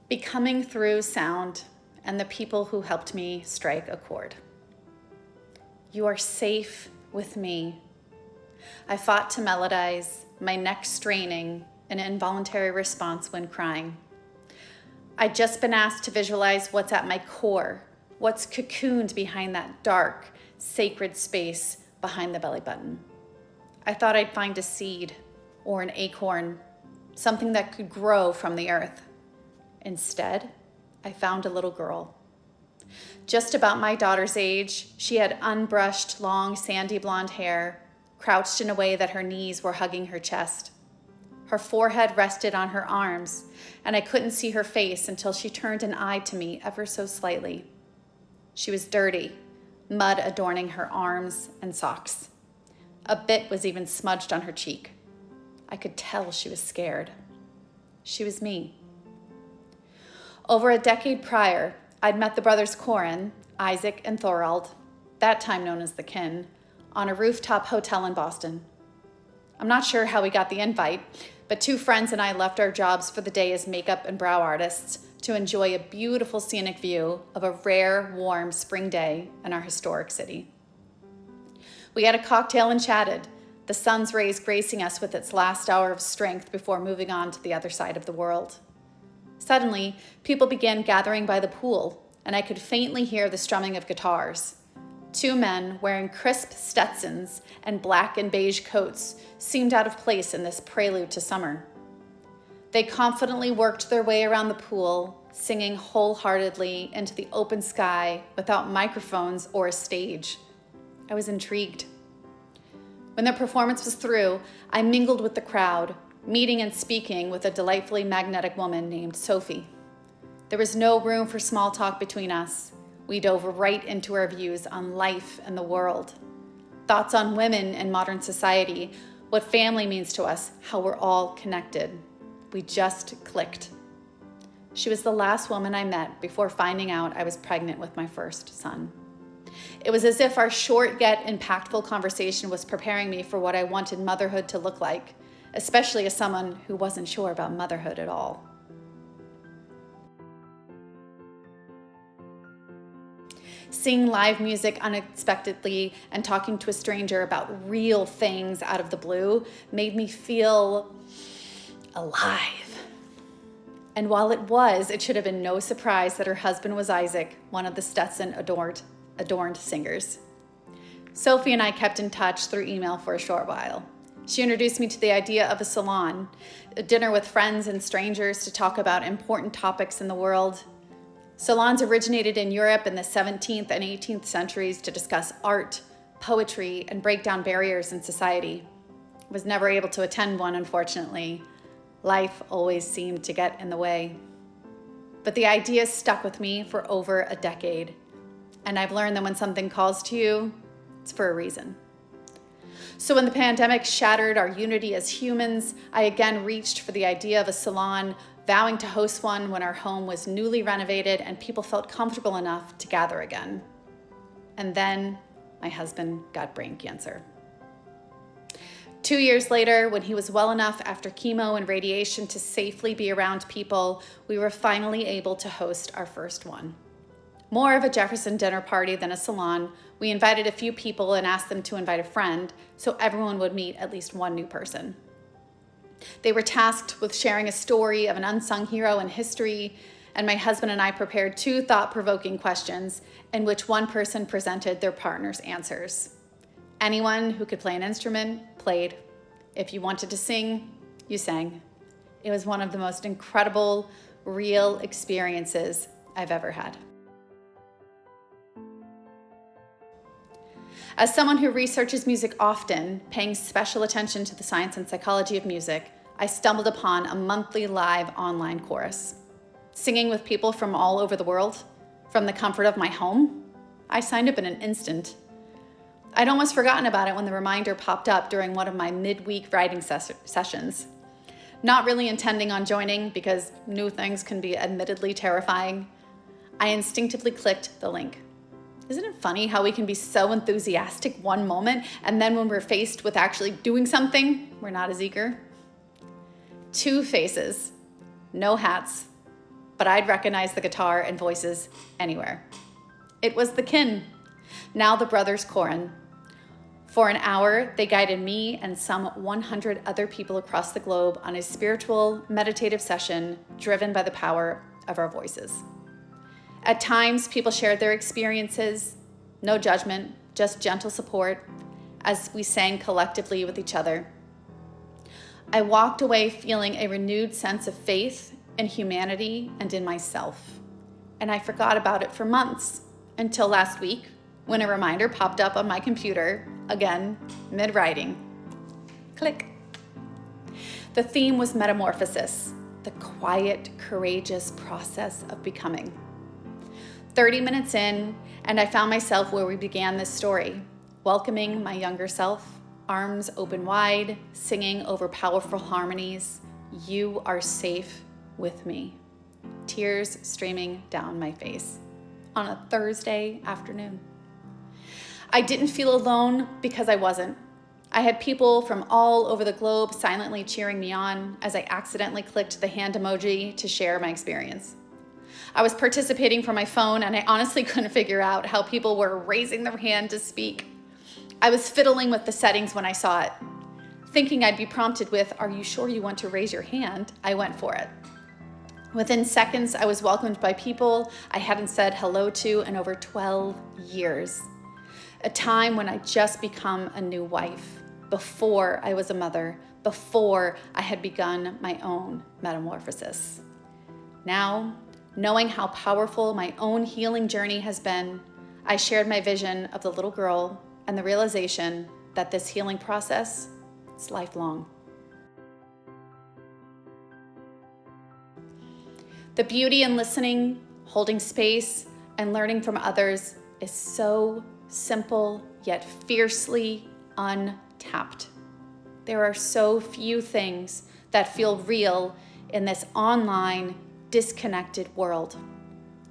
Becoming through sound and the people who helped me strike a chord. You are safe with me. I fought to melodize, my neck straining, an involuntary response when crying. I'd just been asked to visualize what's at my core, what's cocooned behind that dark, sacred space behind the belly button. I thought I'd find a seed or an acorn, something that could grow from the earth. Instead, I found a little girl. Just about my daughter's age, she had unbrushed, long, sandy blonde hair, crouched in a way that her knees were hugging her chest. Her forehead rested on her arms, and I couldn't see her face until she turned an eye to me ever so slightly. She was dirty, mud adorning her arms and socks. A bit was even smudged on her cheek. I could tell she was scared. She was me. Over a decade prior, I'd met the brothers Corin, Isaac and Thorald, that time known as the Kin, on a rooftop hotel in Boston. I'm not sure how we got the invite, but two friends and I left our jobs for the day as makeup and brow artists to enjoy a beautiful scenic view of a rare, warm spring day in our historic city. We had a cocktail and chatted, the sun's rays gracing us with its last hour of strength before moving on to the other side of the world. Suddenly, people began gathering by the pool, and I could faintly hear the strumming of guitars. Two men wearing crisp Stetsons and black and beige coats seemed out of place in this prelude to summer. They confidently worked their way around the pool, singing wholeheartedly into the open sky without microphones or a stage. I was intrigued. When their performance was through, I mingled with the crowd, meeting and speaking with a delightfully magnetic woman named Sophie. There was no room for small talk between us. We dove right into our views on life and the world, thoughts on women and modern society, what family means to us, how we're all connected. We just clicked. She was the last woman I met before finding out I was pregnant with my first son. It was as if our short yet impactful conversation was preparing me for what I wanted motherhood to look like, especially as someone who wasn't sure about motherhood at all. Seeing live music unexpectedly and talking to a stranger about real things out of the blue made me feel alive. And while it should have been no surprise that her husband was Isaac, one of the Stetson adorned singers. Sophie and I kept in touch through email for a short while. She introduced me to the idea of a salon, a dinner with friends and strangers to talk about important topics in the world. Salons originated in Europe in the 17th and 18th centuries to discuss art, poetry, and break down barriers in society. I was never able to attend one, unfortunately. Life always seemed to get in the way. But the idea stuck with me for over a decade. And I've learned that when something calls to you, it's for a reason. So when the pandemic shattered our unity as humans, I again reached for the idea of a salon, vowing to host one when our home was newly renovated and people felt comfortable enough to gather again. And then my husband got brain cancer. 2 years later, when he was well enough after chemo and radiation to safely be around people, we were finally able to host our first one. More of a Jefferson dinner party than a salon, we invited a few people and asked them to invite a friend so everyone would meet at least one new person. They were tasked with sharing a story of an unsung hero in history, and my husband and I prepared 2 thought-provoking questions in which one person presented their partner's answers. Anyone who could play an instrument played. If you wanted to sing, you sang. It was one of the most incredible, real experiences I've ever had. As someone who researches music often, paying special attention to the science and psychology of music, I stumbled upon a monthly live online chorus. Singing with people from all over the world, from the comfort of my home, I signed up in an instant. I'd almost forgotten about it when the reminder popped up during one of my midweek writing sessions. Not really intending on joining because new things can be admittedly terrifying, I instinctively clicked the link. Isn't it funny how we can be so enthusiastic one moment, and then when we're faced with actually doing something, we're not as eager? 2 faces, no hats, but I'd recognize the guitar and voices anywhere. It was the kin, now the brothers Koren. For an hour, they guided me and some 100 other people across the globe on a spiritual, meditative session driven by the power of our voices. At times, people shared their experiences, no judgment, just gentle support, as we sang collectively with each other. I walked away feeling a renewed sense of faith in humanity and in myself, and I forgot about it for months until last week when a reminder popped up on my computer, again, mid-writing. Click. The theme was metamorphosis, the quiet, courageous process of becoming. 30 minutes in, and I found myself where we began this story, welcoming my younger self, arms open wide, singing over powerful harmonies. You are safe with me. Tears streaming down my face on a Thursday afternoon. I didn't feel alone because I wasn't. I had people from all over the globe silently cheering me on as I accidentally clicked the hand emoji to share my experience. I was participating from my phone, and I honestly couldn't figure out how people were raising their hand to speak. I was fiddling with the settings when I saw it. Thinking I'd be prompted with, "Are you sure you want to raise your hand?" I went for it. Within seconds, I was welcomed by people I hadn't said hello to in over 12 years. A time when I'd just become a new wife, before I was a mother, before I had begun my own metamorphosis. Now, knowing how powerful my own healing journey has been, I shared my vision of the little girl and the realization that this healing process is lifelong. The beauty in listening, holding space, and learning from others is so simple yet fiercely untapped. There are so few things that feel real in this online, disconnected world.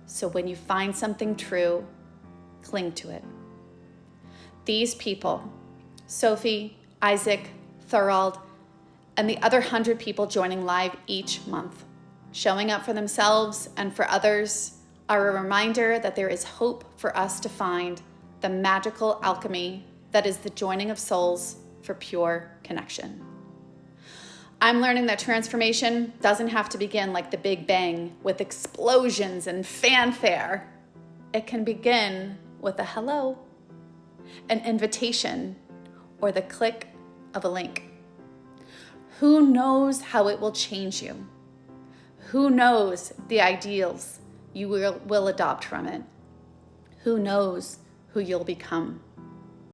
So when you find something true, cling to it. These people, Sophie, Isaac, Thorold, and the other 100 people joining live each month, showing up for themselves and for others, are a reminder that there is hope for us to find the magical alchemy that is the joining of souls for pure connection. I'm learning that transformation doesn't have to begin like the Big Bang with explosions and fanfare. It can begin with a hello, an invitation, or the click of a link. Who knows how it will change you? Who knows the ideals you will adopt from it? Who knows who you'll become?